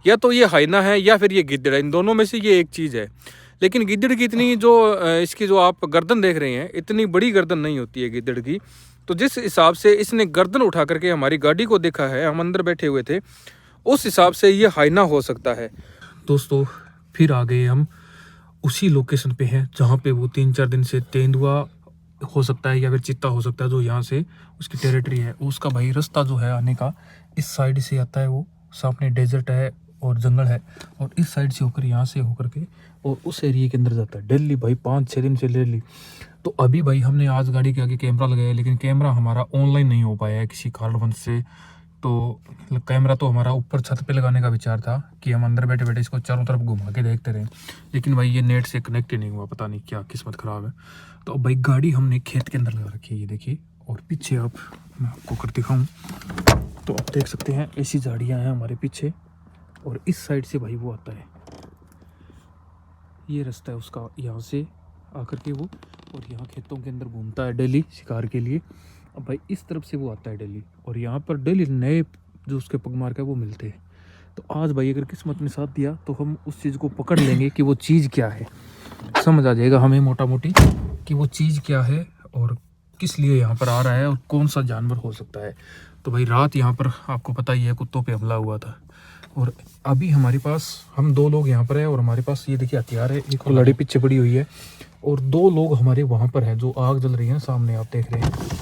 या तो ये हाइना है या फिर ये गिद्दड़ है, इन दोनों में से ये एक चीज़ है। लेकिन गिद्दड़ की इतनी जो इसकी जो आप गर्दन देख रहे हैं, इतनी बड़ी गर्दन नहीं होती है गिद्दड़ की। तो जिस हिसाब से इसने गर्दन उठा करके हमारी गाड़ी को देखा है, हम अंदर बैठे हुए थे, उस हिसाब से ये हाइना हो सकता है। दोस्तों फिर आ गए हम उसी लोकेशन पे हैं जहाँ पे वो 3-4 दिन से तेंदुआ हो सकता है या फिर चीता हो सकता है, जो यहाँ से उसकी टेरिटरी है। उसका भाई रास्ता जो है आने का इस साइड से आता है, वो सामने डेजर्ट है और जंगल है, और इस साइड से होकर यहाँ से होकर के और उस एरिया के अंदर जाता है डेली भाई 5-6 दिन से डेली। तो अभी भाई हमने आज गाड़ी के आगे कैमरा लगाया, लेकिन कैमरा हमारा ऑनलाइन नहीं हो पाया है किसी कारणवश से। तो कैमरा तो हमारा ऊपर छत पे लगाने का विचार था कि हम अंदर बैठे बैठे इसको चारों तरफ घुमा के देखते रहें, लेकिन भाई ये नेट से कनेक्ट ही नहीं हुआ, पता नहीं क्या किस्मत ख़राब है। तो अब भाई गाड़ी हमने खेत के अंदर लगा रखी है, ये देखिए। और पीछे आप मैं आपको कर दिखाऊँ तो आप देख सकते हैं ऐसी झाड़ियाँ हैं हमारे पीछे, और इस साइड से भाई वो आता है, ये रास्ता है उसका, यहाँ से आकर के वो और यहाँ खेतों के अंदर घूमता है डेली शिकार के लिए। अब भाई इस तरफ से वो आता है डेली, और यहाँ पर डेली नए जो उसके पगमार्क है वो मिलते हैं। तो आज भाई अगर किस्मत ने साथ दिया तो हम उस चीज़ को पकड़ लेंगे कि वो चीज़ क्या है, समझ आ जाएगा हमें मोटा मोटी कि वो चीज़ क्या है और किस लिए यहाँ पर आ रहा है और कौन सा जानवर हो सकता है। तो भाई रात यहाँ पर आपको पता ही है कुत्तों पे हमला हुआ था, और अभी हमारे पास हम 2 लोग यहाँ पर है, और हमारे पास ये देखिए हथियार है, एक लड़ी पीछे पड़ी हुई है, और 2 लोग हमारे वहाँ पर है। जो आग जल रही है सामने आप देख रहे हैं,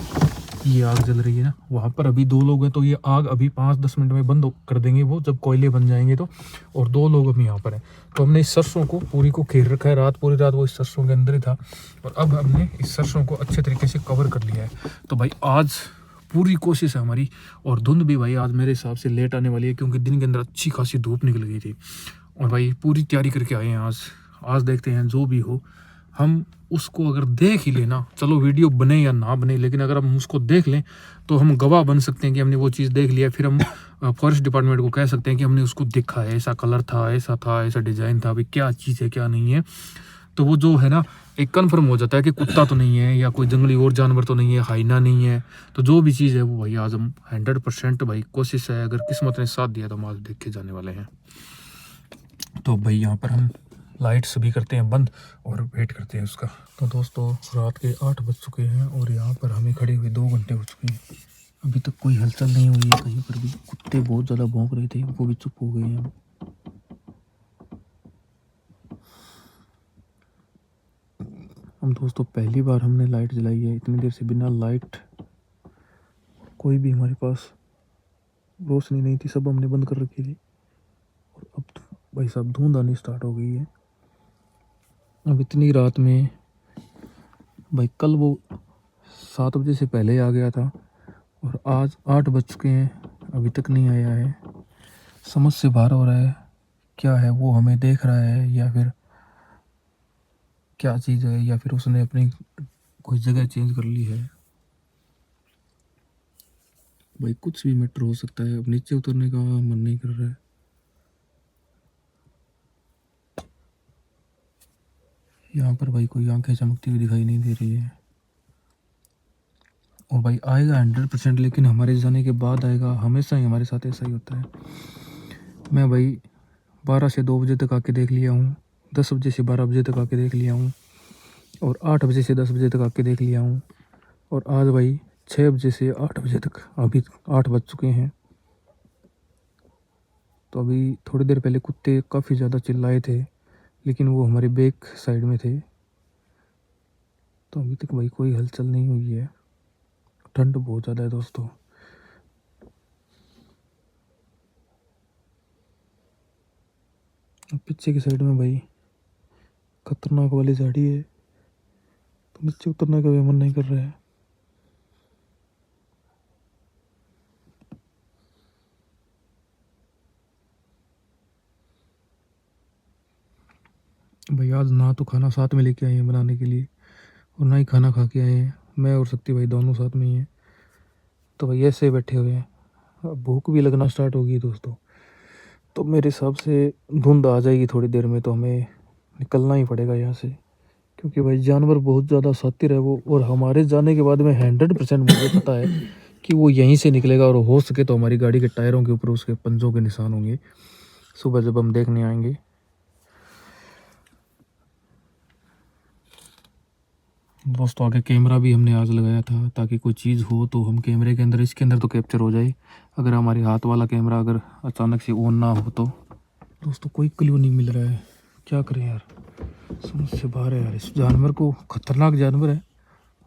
ये आग जल रही है ना, वहाँ पर अभी 2 लोग हैं। तो ये आग अभी 5-10 मिनट में बंद कर देंगे वो, जब कोयले बन जाएंगे तो। और 2 लोग अभी यहाँ पर हैं। तो हमने इस सरसों को पूरी को घेर रखा है, रात पूरी रात वो इस सरसों के अंदर ही था, और अब हमने इस सरसों को अच्छे तरीके से कवर कर लिया है। तो भाई आज पूरी कोशिश है हमारी, और धुंध भी भाई आज मेरे हिसाब से लेट आने वाली है, क्योंकि दिन के अंदर अच्छी खासी धूप निकल गई थी। और भाई पूरी तैयारी करके आए हैं आज देखते हैं जो भी हो, हम उसको अगर देख ही लेना, चलो वीडियो बने या ना बने, लेकिन अगर हम उसको देख लें तो हम गवाह बन सकते हैं कि हमने वो चीज़ देख लिया। फिर हम फॉरेस्ट डिपार्टमेंट को कह सकते हैं कि हमने उसको देखा है, ऐसा कलर था, ऐसा डिज़ाइन था, भाई क्या चीज़ है क्या नहीं है। तो वो जो है ना एक कन्फर्म हो जाता है कि कुत्ता तो नहीं है या कोई जंगली और जानवर तो नहीं है, हाइना नहीं है। तो जो भी चीज़ है वो भाई आज हम 100% भाई कोशिश है, अगर किस्मत ने साथ दिया तो हम आज देख के जाने वाले हैं। तो भाई यहाँ पर हम लाइट्स भी करते हैं बंद और वेट करते हैं उसका। तो दोस्तों रात के 8 बज चुके हैं, और यहाँ पर हमें खड़े हुए 2 घंटे हो चुके हैं, अभी तक कोई हलचल नहीं हुई है कहीं पर भी। कुत्ते बहुत ज़्यादा भौंक रहे थे, वो भी चुप हो गए हैं। हम दोस्तों पहली बार हमने लाइट जलाई है, इतनी देर से बिना लाइट कोई भी हमारे पास रोशनी नहीं थी, सब हमने बंद कर रखी थी। और अब भाई साहब धुंध आनी स्टार्ट हो गई है। अब इतनी रात में भाई, कल वो 7 बजे से पहले आ गया था, और आज 8 बज चुके हैं, अभी तक नहीं आया है। समझ से बाहर हो रहा है क्या है, वो हमें देख रहा है या फिर क्या चीज़ है, या फिर उसने अपनी कोई जगह चेंज कर ली है। भाई कुछ भी मैटर हो सकता है। अब नीचे उतरने का मन नहीं कर रहा है। यहाँ पर भाई कोई आंखें चमकती हुई दिखाई नहीं दे रही है। और भाई आएगा 100%, लेकिन हमारे जाने के बाद आएगा। हमेशा ही हमारे साथ ऐसा ही होता है। मैं भाई 12 से 2 बजे तक आके देख लिया हूँ, 10 बजे से 12 बजे तक आके देख लिया हूँ, और 8 बजे से 10 बजे तक आके देख लिया हूँ, और आज भाई 6 बजे से 8 बजे तक, अभी 8 बज चुके हैं। तो अभी थोड़ी देर पहले कुत्ते काफ़ी ज़्यादा चिल्लाए थे, लेकिन वो हमारे बैक साइड में थे। तो अभी तक भाई कोई हलचल नहीं हुई है। ठंड बहुत ज़्यादा है दोस्तों। पीछे की साइड में भाई खतरनाक वाली झाड़ी है, तो नीचे उतरने का भी मन नहीं कर रहा है। भाई आज ना तो खाना साथ में लेके आए हैं बनाने के लिए, और ना ही खाना खा के आए हैं। मैं और शक्ति भाई दोनों साथ में ही हैं। तो भाई ऐसे बैठे हुए हैं। अब भूख भी लगना स्टार्ट होगी दोस्तों। तो मेरे हिसाब से धुंध आ जाएगी थोड़ी देर में, तो हमें निकलना ही पड़ेगा यहाँ से, क्योंकि भाई जानवर बहुत ज़्यादा शातिर है वो। और हमारे जाने के बाद में 100% मुझे पता है कि वो यहीं से निकलेगा, और हो सके तो हमारी गाड़ी के टायरों के ऊपर उसके पंजों के निशान होंगे। सुबह जब हम देखने आएंगे। दोस्तों आगे कैमरा भी हमने आज लगाया था ताकि कोई चीज़ हो तो हम कैमरे के अंदर, इसके अंदर तो कैप्चर हो जाए। अगर हमारे हाथ वाला कैमरा अगर अचानक से ऑन ना हो तो। दोस्तों कोई क्लू नहीं मिल रहा है, क्या करें यार, समझ से बाहर है यार। इस जानवर को, खतरनाक जानवर है,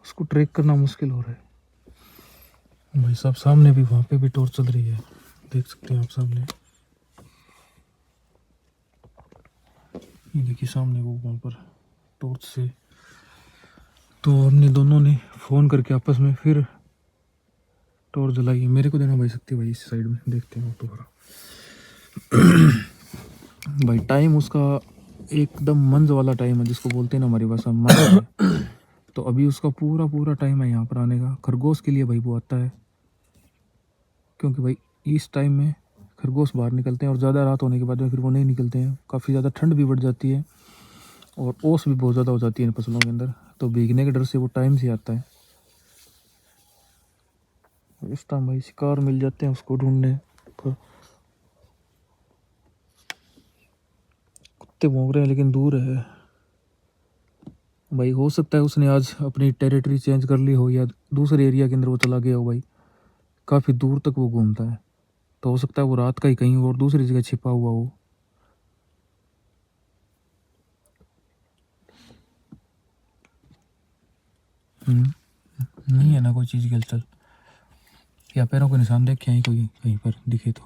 उसको ट्रैक करना मुश्किल हो रहा है। भाई साहब सामने भी, वहाँ पे भी टॉर्च चल रही है, देख सकते हैं आप सामने। ये देखिए सामने वो वहाँ पर टॉर्च से। तो हमने दोनों ने फ़ोन करके आपस में फिर टॉर्च जलाई। मेरे को देना भाई सकती भाई, इस साइड में देखते हैं ऑटो भरा। भाई टाइम उसका एकदम मंज वाला टाइम है, जिसको बोलते हैं ना हमारी भाषा मंज है। तो अभी उसका पूरा पूरा टाइम है यहाँ पर आने का। खरगोश के लिए भाई वो आता है, क्योंकि भाई इस टाइम में खरगोश बाहर निकलते हैं और ज़्यादा रात होने के बाद में फिर वो नहीं निकलते हैं। काफ़ी ज़्यादा ठंड भी बढ़ जाती है और ओस भी बहुत ज़्यादा हो जाती है इन फसलों के अंदर, तो भीगने के डर से वो टाइम से आता है। इस टाइम भाई शिकार मिल जाते हैं उसको ढूंढने पर। कुत्ते भौंक रहे हैं लेकिन दूर है भाई। हो सकता है उसने आज अपनी टेरिटरी चेंज कर ली हो या दूसरे एरिया के अंदर वो चला गया हो भाई। काफ़ी दूर तक वो घूमता है, तो हो सकता है वो रात का ही कहीं और दूसरी जगह छिपा हुआ हो। नहीं है ना कोई चीज़ की हलचल, या पैरों के निशान देखे हैं कोई कहीं पर दिखे तो।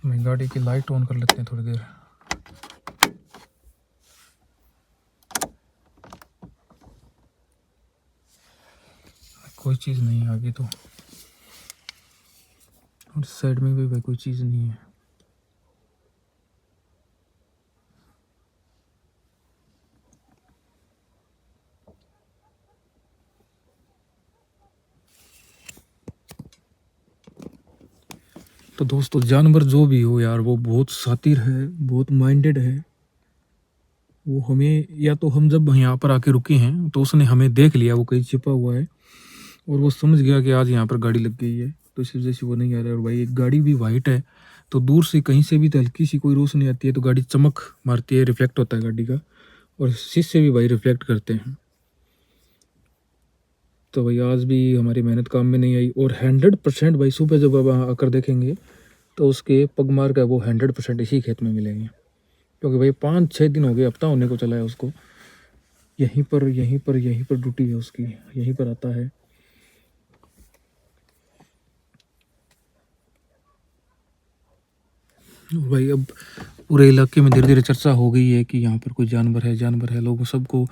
मैं गाड़ी की लाइट ऑन कर लेते हैं थोड़ी देर। कोई चीज़ नहीं है आगे तो, और इस साइड में भी भाई कोई चीज़ नहीं है। तो दोस्तों जानवर जो भी हो यार, वो बहुत शातिर है, बहुत माइंडेड है। वो हमें, या तो हम जब यहाँ पर आके रुके हैं तो उसने हमें देख लिया, वो कहीं छिपा हुआ है और वो समझ गया कि आज यहाँ पर गाड़ी लग गई है, तो इस वजह से वो नहीं आ रहा है। और भाई एक गाड़ी भी वाइट है, तो दूर से कहीं से भी तो हल्की सी कोई रोशनी आती है तो गाड़ी चमक मारती है, रिफ्लेक्ट होता है गाड़ी का, और शीशे भी भाई रिफ्लेक्ट करते हैं। तो भाई आज भी हमारी मेहनत काम में नहीं आई। और 100% भाई सुबह जब अब आकर देखेंगे तो उसके पगमार का वो 100% इसी खेत में मिलेंगे, क्योंकि भाई 5-6 दिन हो गए, हफ्ता होने को चला है उसको। यहीं पर ड्यूटी है उसकी, यहीं पर आता है। भाई अब पूरे इलाके में धीरे धीरे चर्चा हो गई है कि यहाँ पर कोई जानवर है, जानवर है। लोगों सबको,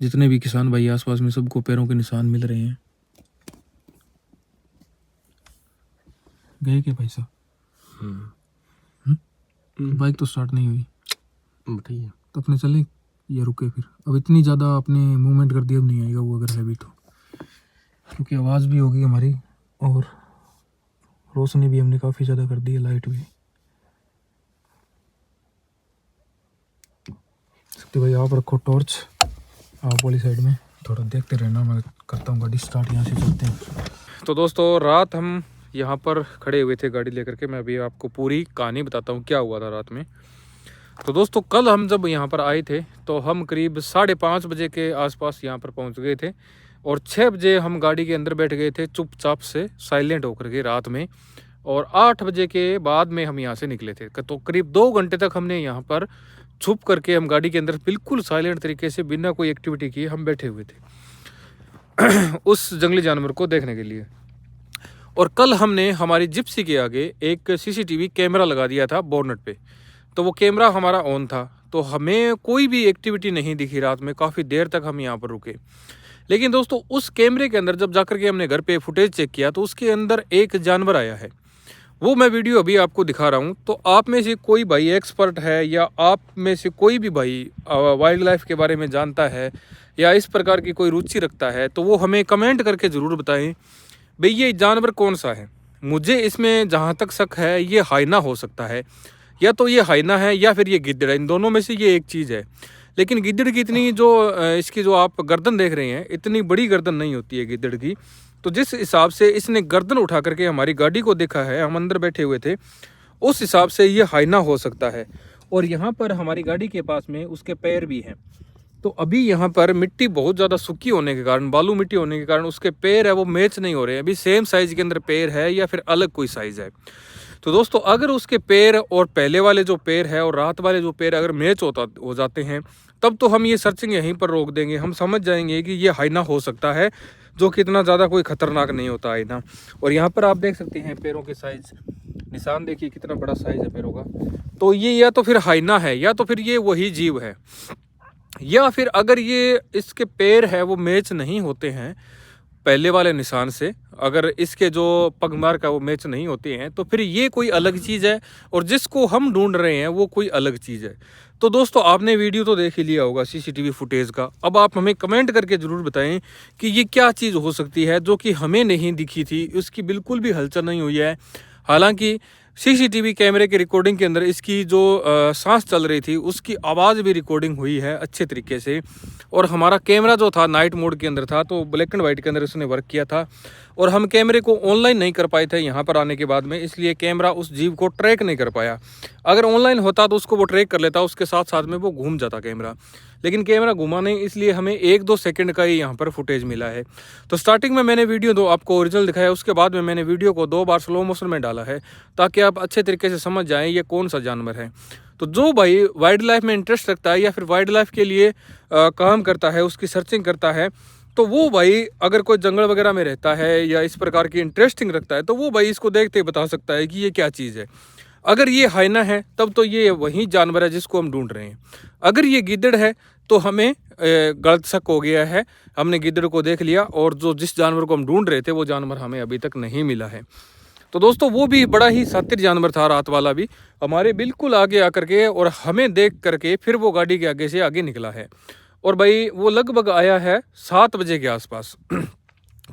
जितने भी किसान भाई आसपास में, सबको पैरों के निशान मिल रहे हैं। गए क्या भाई साहब? बाइक तो स्टार्ट नहीं हुई, बताइए। तो अपने चले या रुके फिर? अब इतनी ज़्यादा आपने मूवमेंट कर दिया, अब नहीं आएगा वो अगर है भी तो, क्योंकि आवाज़ भी होगी हमारी और रोशनी भी हमने काफ़ी ज़्यादा कर दी है, लाइट भी। सकते भाई आप रखो टॉर्च आप वाली साइड में, थोड़ा देखते रहना। मैं करता हूँ गाड़ी स्टार्ट, यहाँ से चलते हैं। तो दोस्तों रात हम यहाँ पर खड़े हुए थे गाड़ी लेकर के। मैं अभी आपको पूरी कहानी बताता हूँ क्या हुआ था रात में। तो दोस्तों कल हम जब यहाँ पर आए थे तो हम करीब 5:30 बजे के आसपास यहाँ पर पहुँच गए थे, और 6 बजे हम गाड़ी के अंदर बैठ गए थे चुपचाप से, साइलेंट होकर के रात में। और 8 बजे के बाद में हम यहाँ से निकले थे। तो करीब 2 घंटे तक हमने यहाँ पर छुप करके, हम गाड़ी के अंदर बिल्कुल साइलेंट तरीके से, बिना कोई एक्टिविटी किए हम बैठे हुए थे उस जंगली जानवर को देखने के लिए। और कल हमने हमारी जिप्सी के आगे एक सीसीटीवी कैमरा लगा दिया था बोनट पे, तो वो कैमरा हमारा ऑन था, तो हमें कोई भी एक्टिविटी नहीं दिखी रात में। काफ़ी देर तक हम यहाँ पर रुके, लेकिन दोस्तों उस कैमरे के अंदर जब जाकर के हमने घर पे फुटेज चेक किया तो उसके अंदर एक जानवर आया है। वो मैं वीडियो अभी आपको दिखा रहा हूँ। तो आप में से कोई भाई एक्सपर्ट है, या आप में से कोई भी भाई वाइल्ड लाइफ के बारे में जानता है या इस प्रकार की कोई रुचि रखता है, तो वो हमें कमेंट करके ज़रूर बताएं भाई ये जानवर कौन सा है। मुझे इसमें जहाँ तक शक है ये हाइना हो सकता है, या तो ये हाइना है या फिर ये गिद्दड़ है, इन दोनों में से ये एक चीज़ है। लेकिन गिद्दड़ की इतनी जो इसकी जो आप गर्दन देख रहे हैं, इतनी बड़ी गर्दन नहीं होती है गिद्दड़ की। तो जिस हिसाब से इसने गर्दन उठा करके हमारी गाड़ी को देखा है, हम अंदर बैठे हुए थे, उस हिसाब से ये हाइना हो सकता है। और यहाँ पर हमारी गाड़ी के पास में उसके पैर भी हैं। तो अभी यहाँ पर मिट्टी बहुत ज़्यादा सूखी होने के कारण, बालू मिट्टी होने के कारण उसके पैर है वो मैच नहीं हो रहे हैं। अभी सेम साइज़ के अंदर पैर है या फिर अलग कोई साइज़ है। तो दोस्तों अगर उसके पैर और पहले वाले जो पैर है और रात वाले जो पैर अगर मैच हो जाते हैं, तब तो हम ये सर्चिंग यहीं पर रोक देंगे। हम समझ जाएंगे कि ये हाइना हो सकता है, जो कि इतना ज़्यादा कोई ख़तरनाक नहीं होता हाइना। और यहाँ पर आप देख सकते हैं पैरों के साइज़, निशान देखिए कितना बड़ा साइज़ है पैरों का। तो ये या तो फिर हाइना है या तो फिर ये वही जीव है, या फिर अगर ये इसके पैर है वो मैच नहीं होते हैं पहले वाले निशान से, अगर इसके जो पगमार्क है वो मैच नहीं होते हैं, तो फिर ये कोई अलग चीज़ है और जिसको हम ढूंढ रहे हैं वो कोई अलग चीज़ है। तो दोस्तों आपने वीडियो तो देख ही लिया होगा सीसीटीवी फुटेज का। अब आप हमें कमेंट करके ज़रूर बताएं कि ये क्या चीज़ हो सकती है जो कि हमें नहीं दिखी थी, उसकी बिल्कुल भी हलचल नहीं हुई है। हालांकि सीसीटीवी कैमरे की रिकॉर्डिंग के अंदर इसकी जो सांस चल रही थी उसकी आवाज़ भी रिकॉर्डिंग हुई है अच्छे तरीके से। और हमारा कैमरा जो था नाइट मोड के अंदर था, तो ब्लैक एंड वाइट के अंदर उसने वर्क किया था और हम कैमरे को ऑनलाइन नहीं कर पाए थे यहाँ पर आने के बाद में, इसलिए कैमरा उस जीव को ट्रैक नहीं कर पाया। अगर ऑनलाइन होता तो उसको वो ट्रैक कर लेता, उसके साथ साथ में वो घूम जाता कैमरा, लेकिन कैमरा घूमा नहीं, इसलिए हमें 1-2 सेकंड का ही यहाँ पर फुटेज मिला है। तो स्टार्टिंग में मैंने वीडियो दो आपको ओरिजिनल दिखाया, उसके बाद में मैंने वीडियो को 2 बार स्लो मोशन में डाला है ताकि आप अच्छे तरीके से समझ जाएं ये कौन सा जानवर है। तो जो भाई वाइल्ड लाइफ में इंटरेस्ट रखता है या फिर वाइल्ड लाइफ के लिए काम करता है, उसकी सर्चिंग करता है, तो वो भाई अगर कोई जंगल वगैरह में रहता है या इस प्रकार की इंटरेस्टिंग रखता है, तो वो भाई इसको देखते ही बता सकता है कि ये क्या चीज़ है। अगर ये हाइना है तब तो ये वही जानवर है जिसको हम ढूंढ रहे हैं। अगर ये गिद्दड़ है तो हमें गलत शक हो गया है, हमने गिद्दड़ को देख लिया और जो जिस जानवर को हम ढूंढ रहे थे वो जानवर हमें अभी तक नहीं मिला है। तो दोस्तों वो भी बड़ा ही शातिर जानवर था, रात वाला भी हमारे बिल्कुल आगे आकर के और हमें देख करके फिर वो गाड़ी के आगे से आगे निकला है। और भाई वो लगभग आया है 7 बजे के आसपास।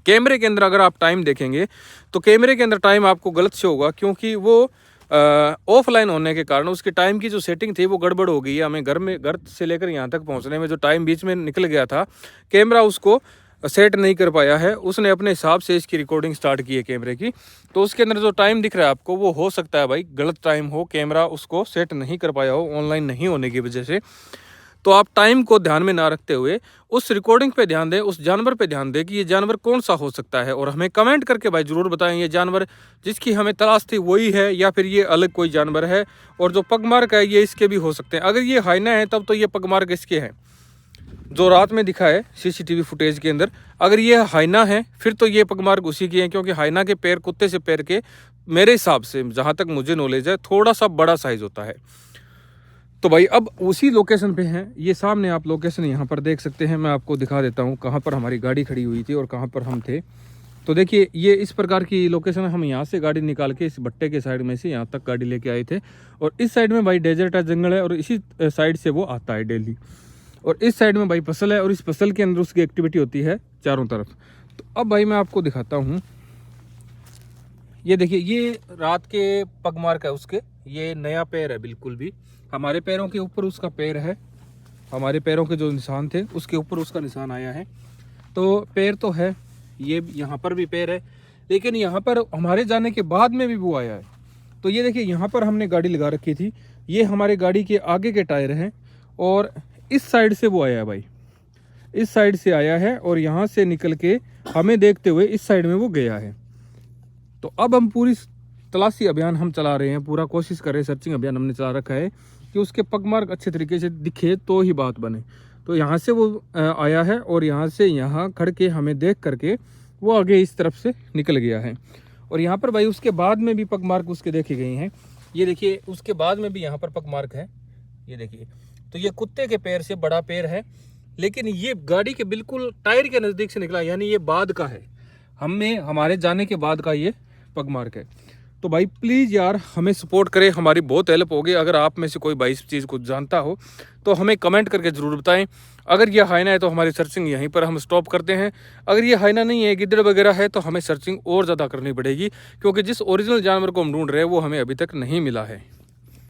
कैमरे के अंदर अगर आप टाइम देखेंगे तो कैमरे के अंदर टाइम आपको गलत से होगा, क्योंकि वो ऑफलाइन होने के कारण उसकी टाइम की जो सेटिंग थी वो गड़बड़ हो गई है। हमें घर से लेकर यहाँ तक पहुँचने में जो टाइम बीच में निकल गया था, कैमरा उसको सेट नहीं कर पाया है। उसने अपने हिसाब से इसकी रिकॉर्डिंग स्टार्ट की है कैमरे की, तो उसके अंदर जो टाइम दिख रहा है आपको वो हो सकता है भाई गलत टाइम हो, कैमरा उसको सेट नहीं कर पाया हो ऑनलाइन नहीं होने की वजह से। तो आप टाइम को ध्यान में ना रखते हुए उस रिकॉर्डिंग पे ध्यान दें, उस जानवर पे ध्यान दें कि ये जानवर कौन सा हो सकता है, और हमें कमेंट करके भाई ज़रूर बताएं ये जानवर जिसकी हमें तलाश थी वही है या फिर ये अलग कोई जानवर है। और जो पगमार्क है ये इसके भी हो सकते हैं। अगर ये हाइना है तब तो ये पगमार्क इसके हैं जो रात में दिखा है सीसीटीवी फुटेज के अंदर। अगर ये हाइना है फिर तो ये पगमार्क उसी की है, क्योंकि हाइना के पैर कुत्ते से पैर के मेरे हिसाब से जहाँ तक मुझे नॉलेज है थोड़ा सा बड़ा साइज होता है। तो भाई अब उसी लोकेशन पे हैं, ये सामने आप लोकेशन यहाँ पर देख सकते हैं। मैं आपको दिखा देता हूँ कहाँ पर हमारी गाड़ी खड़ी हुई थी और कहाँ पर हम थे। तो देखिए ये इस प्रकार की लोकेशन है। हम यहाँ से गाड़ी निकाल के इस भट्टे के साइड में से यहाँ तक गाड़ी लेके आए थे, और इस साइड में भाई डेजर्ट है, जंगल है, और इसी साइड से वो आता है डेली। और इस साइड में भाई फसल है और इस फसल के अंदर उसकी एक्टिविटी होती है चारों तरफ। तो अब भाई मैं आपको दिखाता हूँ, ये देखिए ये रात के पगमार्क है उसके, ये नया पैर है बिल्कुल भी। हमारे पैरों के ऊपर उसका पैर है, हमारे पैरों के जो निशान थे उसके ऊपर उसका निशान आया है। तो पैर तो है, ये यहाँ पर भी पैर है, लेकिन यहाँ पर हमारे जाने के बाद में भी वो आया है। तो ये देखिए यहाँ पर हमने गाड़ी लगा रखी थी, ये हमारे गाड़ी के आगे के टायर हैं, और इस साइड से वो आया है भाई, इस साइड से आया है और यहाँ से निकल के हमें देखते हुए इस साइड में वो गया है। तो अब हम पूरी तलाशी अभियान हम चला रहे हैं, पूरा कोशिश कर रहे हैं, सर्चिंग अभियान हमने चला रखा है कि उसके पगमार्क अच्छे तरीके से दिखे तो ही बात बने। तो यहाँ से वो आया है और यहाँ से यहाँ खड़ के हमें देख करके वो आगे इस तरफ से निकल गया है। और यहाँ पर भाई उसके बाद में भी पगमार्क उसके देखे गए हैं, ये देखिए उसके बाद में भी यहाँ पर पगमार्क है, ये देखिए। तो ये कुत्ते के पैर से बड़ा पैर है, लेकिन ये गाड़ी के बिल्कुल टायर के नज़दीक से निकला, यानी ये बाद का है, हमारे जाने के बाद का ये पगमार्क है। तो भाई प्लीज़ यार हमें सपोर्ट करें, हमारी बहुत हेल्प होगी। अगर आप में से कोई भाई इस चीज़ को जानता हो तो हमें कमेंट करके ज़रूर बताएं। अगर ये हाइना है तो हमारी सर्चिंग यहीं पर हम स्टॉप करते हैं। अगर ये हाइना नहीं है, गिद्दड़ वगैरह है, तो हमें सर्चिंग और ज़्यादा करनी पड़ेगी, क्योंकि जिस ओरिजिनल जानवर को हम ढूंढ रहे हैं वो हमें अभी तक नहीं मिला है।